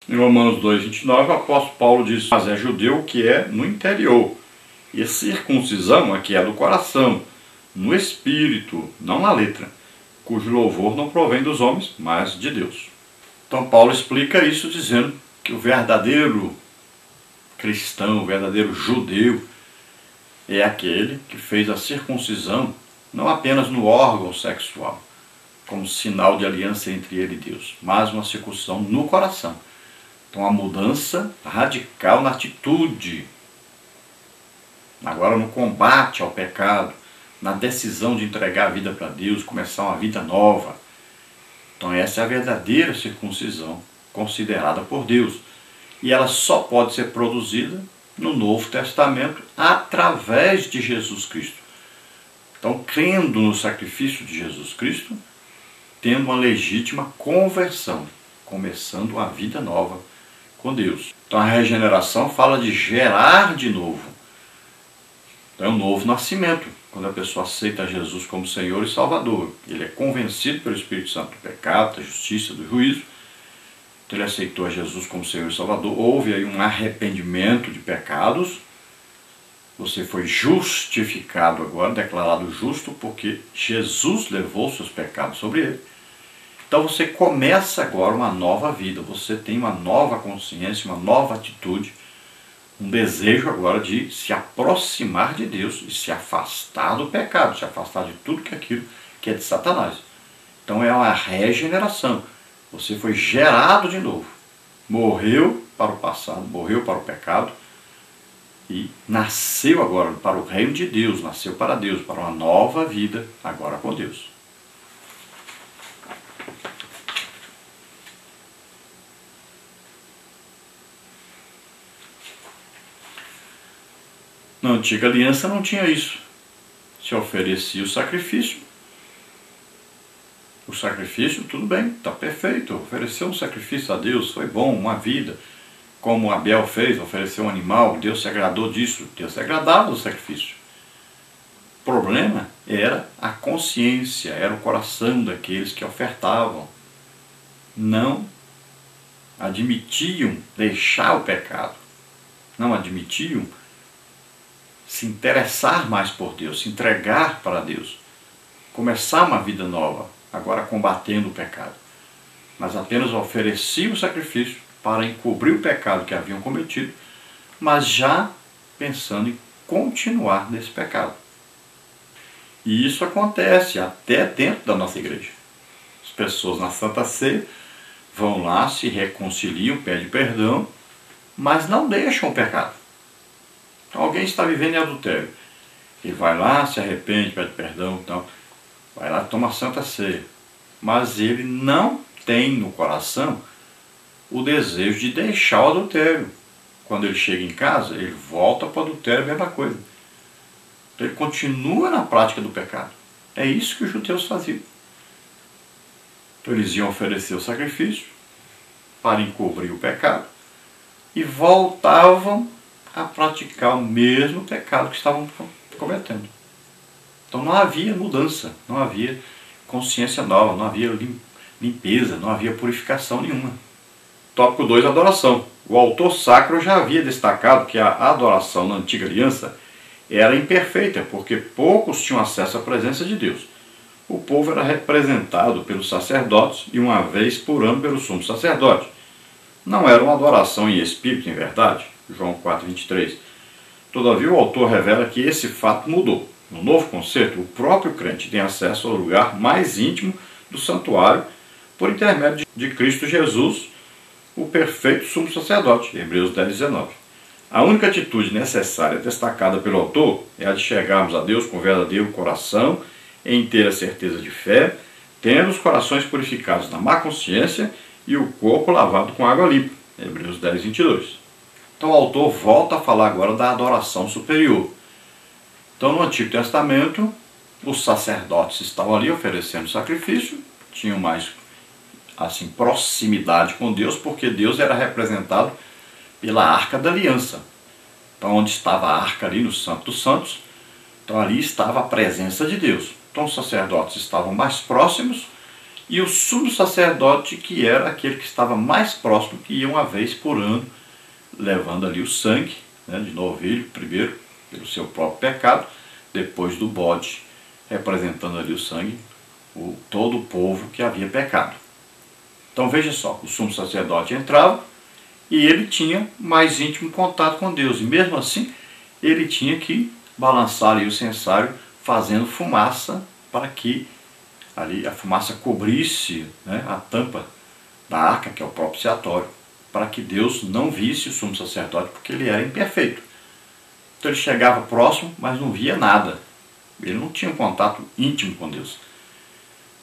Em Romanos 2,29, o apóstolo Paulo diz: mas é judeu que é no interior, e a circuncisão é que é do coração, no espírito, não na letra, cujo louvor não provém dos homens, mas de Deus. Então Paulo explica isso dizendo que o verdadeiro cristão, o verdadeiro judeu, é aquele que fez a circuncisão não apenas no órgão sexual, como sinal de aliança entre ele e Deus, mas uma circuncisão no coração. Então a mudança radical na atitude, agora no combate ao pecado, na decisão de entregar a vida para Deus, começar uma vida nova. Então essa é a verdadeira circuncisão considerada por Deus. E ela só pode ser produzida no Novo Testamento através de Jesus Cristo. Então, crendo no sacrifício de Jesus Cristo, tendo uma legítima conversão, começando uma vida nova com Deus. Então a regeneração fala de gerar de novo. Então é um novo nascimento, quando a pessoa aceita Jesus como Senhor e Salvador. Ele é convencido pelo Espírito Santo do pecado, da justiça, do juízo. Então ele aceitou a Jesus como Senhor e Salvador. Houve aí um arrependimento de pecados. Você foi justificado agora, declarado justo, porque Jesus levou seus pecados sobre ele. Então você começa agora uma nova vida, você tem uma nova consciência, uma nova atitude, um desejo agora de se aproximar de Deus e se afastar do pecado, se afastar de tudo aquilo que é de Satanás. Então é uma regeneração, você foi gerado de novo, morreu para o passado, morreu para o pecado e nasceu agora para o reino de Deus, nasceu para Deus, para uma nova vida agora com Deus. Na antiga aliança não tinha isso. Se oferecia o sacrifício, tudo bem, está perfeito. Ofereceu um sacrifício a Deus, foi bom, uma vida. Como Abel fez, ofereceu um animal, Deus se agradou disso, Deus se agradava do sacrifício. O problema era a consciência, era o coração daqueles que ofertavam. Não admitiam deixar o pecado, não admitiam se interessar mais por Deus, se entregar para Deus, começar uma vida nova, agora combatendo o pecado. Mas apenas ofereciam o sacrifício para encobrir o pecado que haviam cometido, mas já pensando em continuar nesse pecado. E isso acontece até dentro da nossa igreja. As pessoas na Santa Ceia vão lá, se reconciliam, pedem perdão, mas não deixam o pecado. Então, alguém está vivendo em adultério. Ele vai lá, se arrepende, pede perdão, então, vai lá, toma a Santa Ceia. Mas ele não tem no coração o desejo de deixar o adultério. Quando ele chega em casa, ele volta para o adultério, a mesma coisa. Então ele continua na prática do pecado. É isso que os judeus faziam. Então eles iam oferecer o sacrifício para encobrir o pecado e voltavam a praticar o mesmo pecado que estavam cometendo. Então não havia mudança, não havia consciência nova, não havia limpeza, não havia purificação nenhuma. Tópico 2, adoração. O autor sacro já havia destacado que a adoração na antiga aliança era imperfeita, porque poucos tinham acesso à presença de Deus. O povo era representado pelos sacerdotes e uma vez por ano pelo sumo sacerdote. Não era uma adoração em espírito, em verdade. João 4,23. Todavia, o autor revela que esse fato mudou. No novo concerto, o próprio crente tem acesso ao lugar mais íntimo do santuário por intermédio de Cristo Jesus, o perfeito sumo sacerdote, Hebreus 10,19. A única atitude necessária destacada pelo autor é a de chegarmos a Deus com verdadeiro coração, em inteira certeza de fé, tendo os corações purificados da má consciência e o corpo lavado com água limpa, Hebreus 10,22. Então o autor volta a falar agora da adoração superior. Então no Antigo Testamento, os sacerdotes estavam ali oferecendo sacrifício, tinham mais assim, proximidade com Deus, porque Deus era representado pela Arca da Aliança. Então onde estava a Arca ali no Santo dos Santos, então ali estava a presença de Deus. Então os sacerdotes estavam mais próximos e o sumo sacerdote, que era aquele que estava mais próximo, que ia uma vez por ano, levando ali o sangue, né, de novilho, primeiro pelo seu próprio pecado, depois do bode, representando ali o sangue, todo o povo que havia pecado. Então veja só, o sumo sacerdote entrava e ele tinha mais íntimo contato com Deus, e mesmo assim ele tinha que balançar ali o censário, fazendo fumaça, para que ali a fumaça cobrisse, né, a tampa da arca, que é o propiciatório, para que Deus não visse o sumo sacerdote, porque ele era imperfeito. Então ele chegava próximo, mas não via nada. Ele não tinha um contato íntimo com Deus.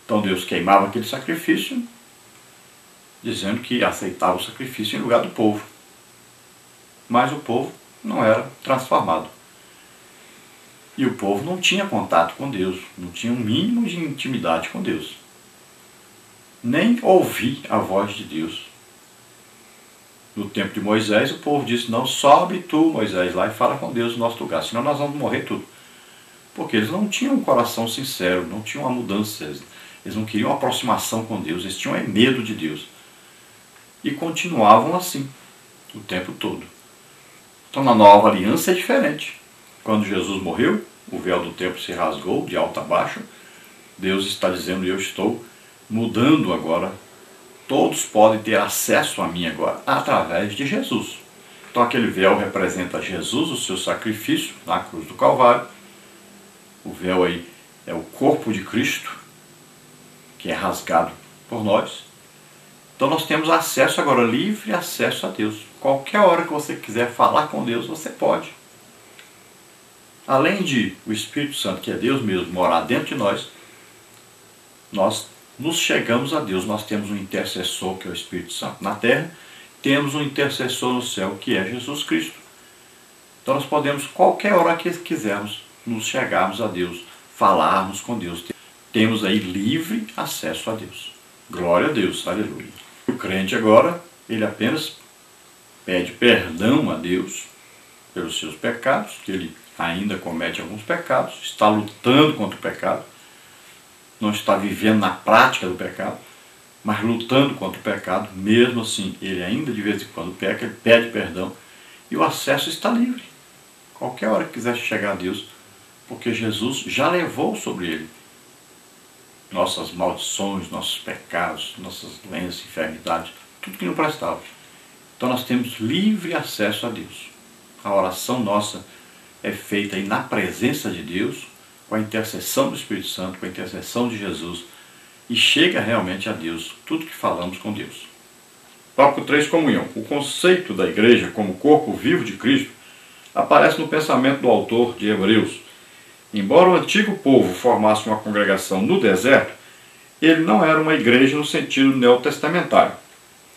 Então Deus queimava aquele sacrifício, dizendo que aceitava o sacrifício em lugar do povo. Mas o povo não era transformado. E o povo não tinha contato com Deus, não tinha um mínimo de intimidade com Deus. Nem ouvir a voz de Deus. No tempo de Moisés, o povo disse: não, sobe tu, Moisés, lá e fala com Deus no nosso lugar, senão nós vamos morrer tudo. Porque eles não tinham um coração sincero, não tinham uma mudança, eles não queriam uma aproximação com Deus, eles tinham medo de Deus. E continuavam assim, o tempo todo. Então na nova aliança é diferente. Quando Jesus morreu, o véu do templo se rasgou de alto a baixo. Deus está dizendo: eu estou mudando agora. Todos podem ter acesso a mim agora, através de Jesus. Então aquele véu representa Jesus, o seu sacrifício na cruz do Calvário. O véu aí é o corpo de Cristo, que é rasgado por nós. Então nós temos acesso agora, livre acesso a Deus. Qualquer hora que você quiser falar com Deus, você pode. Além de o Espírito Santo, que é Deus mesmo, morar dentro de nós, nós nos chegamos a Deus. Nós temos um intercessor, que é o Espírito Santo na terra, temos um intercessor no céu, que é Jesus Cristo. Então nós podemos, qualquer hora que quisermos, nos chegarmos a Deus, falarmos com Deus. Temos aí livre acesso a Deus. Glória a Deus, aleluia. O crente agora, ele apenas pede perdão a Deus pelos seus pecados, que ele ainda comete alguns pecados, está lutando contra o pecado, não está vivendo na prática do pecado, mas lutando contra o pecado. Mesmo assim, ele ainda de vez em quando peca, ele pede perdão, e o acesso está livre. Qualquer hora que quiser chegar a Deus, porque Jesus já levou sobre ele nossas maldições, nossos pecados, nossas doenças, enfermidades, tudo que não prestava. Então nós temos livre acesso a Deus. A oração nossa é feita aí na presença de Deus, com a intercessão do Espírito Santo, com a intercessão de Jesus, e chega realmente a Deus tudo que falamos com Deus. Tópico 3, comunhão. O conceito da igreja como corpo vivo de Cristo aparece no pensamento do autor de Hebreus. Embora o antigo povo formasse uma congregação no deserto, ele não era uma igreja no sentido neotestamentário.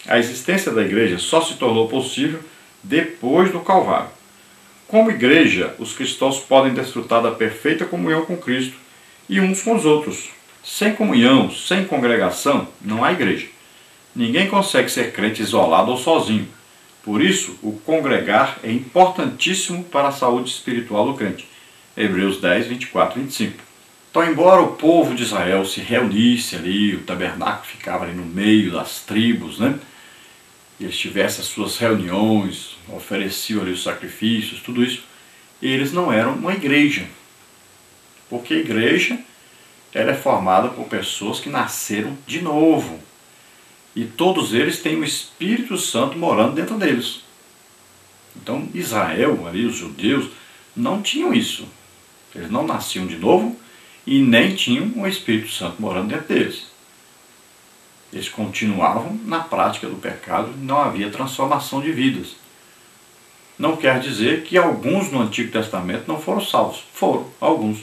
A existência da igreja só se tornou possível depois do Calvário. Como igreja, os cristãos podem desfrutar da perfeita comunhão com Cristo e uns com os outros. Sem comunhão, sem congregação, não há igreja. Ninguém consegue ser crente isolado ou sozinho. Por isso, o congregar é importantíssimo para a saúde espiritual do crente. Hebreus 10, 24 e 25. Então, embora o povo de Israel se reunisse ali, o tabernáculo ficava ali no meio das tribos, né? E eles tivessem as suas reuniões, ofereciam ali os sacrifícios, tudo isso, eles não eram uma igreja. Porque a igreja, ela é formada por pessoas que nasceram de novo. E todos eles têm o Espírito Santo morando dentro deles. Então Israel, ali, os judeus, não tinham isso. Eles não nasciam de novo e nem tinham o Espírito Santo morando dentro deles. Eles continuavam na prática do pecado e não havia transformação de vidas. Não quer dizer que alguns no Antigo Testamento não foram salvos. Foram, alguns.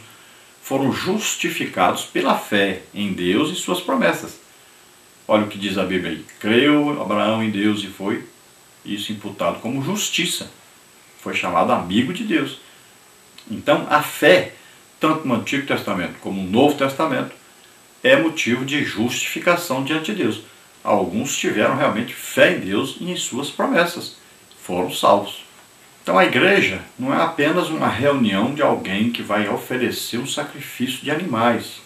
Foram justificados pela fé em Deus e suas promessas. Olha o que diz a Bíblia aí. Creu Abraão em Deus e foi isso imputado como justiça. Foi chamado amigo de Deus. Então a fé, tanto no Antigo Testamento como no Novo Testamento, é motivo de justificação diante de Deus. Alguns tiveram realmente fé em Deus e em suas promessas. Foram salvos. Então a igreja não é apenas uma reunião de alguém que vai oferecer um sacrifício de animais.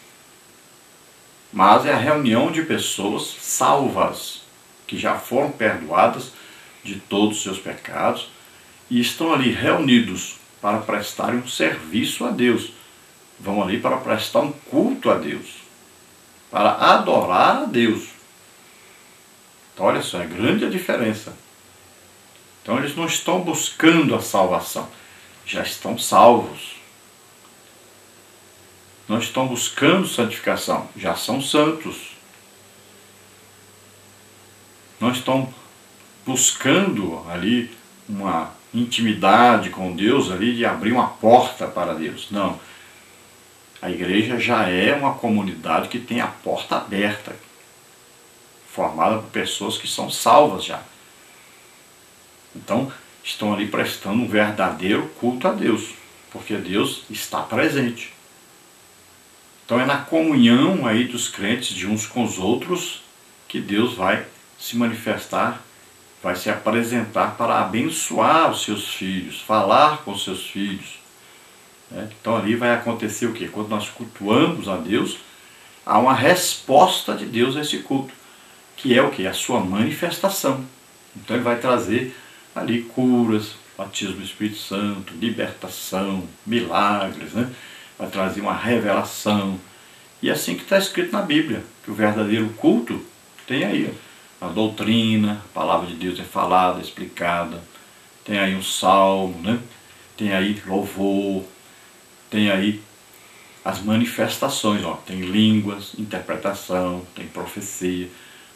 mas é a reunião de pessoas salvas, que já foram perdoadas de todos os seus pecados e estão ali reunidos para prestarem um serviço a Deus. Vão ali para prestar um culto a Deus, para adorar a Deus. Então, olha só, é grande a diferença. Então, eles não estão buscando a salvação, já estão salvos. Não estão buscando santificação, já são santos. Não estão buscando ali uma intimidade com Deus, ali de abrir uma porta para Deus. Não. A igreja já é uma comunidade que tem a porta aberta, formada por pessoas que são salvas já. Então, estão ali prestando um verdadeiro culto a Deus, porque Deus está presente. Então é na comunhão aí dos crentes de uns com os outros que Deus vai se manifestar, vai se apresentar para abençoar os seus filhos, falar com os seus filhos. Então ali vai acontecer o quê? Quando nós cultuamos a Deus, há uma resposta de Deus a esse culto, que é o quê? A sua manifestação. Então ele vai trazer ali curas, batismo do Espírito Santo, libertação, milagres, vai trazer uma revelação. E é assim que está escrito na Bíblia, que o verdadeiro culto tem aí a doutrina, a palavra de Deus é falada, explicada, tem aí um salmo, tem aí louvor, tem aí as manifestações, tem línguas, interpretação, tem profecia.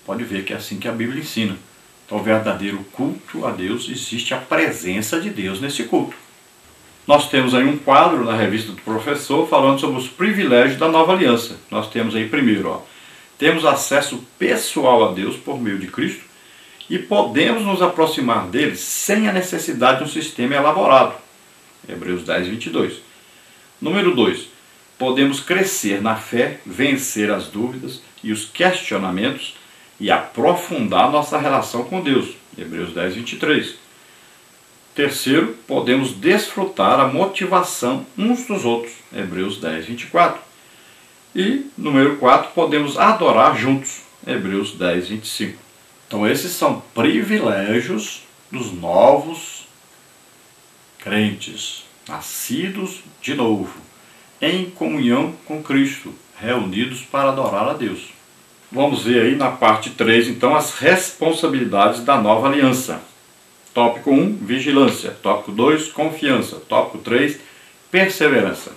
Pode ver que é assim que a Bíblia ensina. Então, o verdadeiro culto a Deus, existe a presença de Deus nesse culto. Nós temos aí um quadro na revista do professor falando sobre os privilégios da nova aliança. Nós temos aí primeiro, temos acesso pessoal a Deus por meio de Cristo e podemos nos aproximar dele sem a necessidade de um sistema elaborado. Hebreus 10, 22. Número 2. Podemos crescer na fé, vencer as dúvidas e os questionamentos e aprofundar nossa relação com Deus. Hebreus 10, 23. Terceiro, podemos desfrutar a motivação uns dos outros. Hebreus 10, 24. E, número 4, podemos adorar juntos. Hebreus 10, 25. Então, esses são privilégios dos novos crentes, nascidos de novo, em comunhão com Cristo, reunidos para adorar a Deus. Vamos ver aí na parte 3, então, as responsabilidades da nova aliança. Tópico 1, vigilância. Tópico 2, confiança. Tópico 3, perseverança.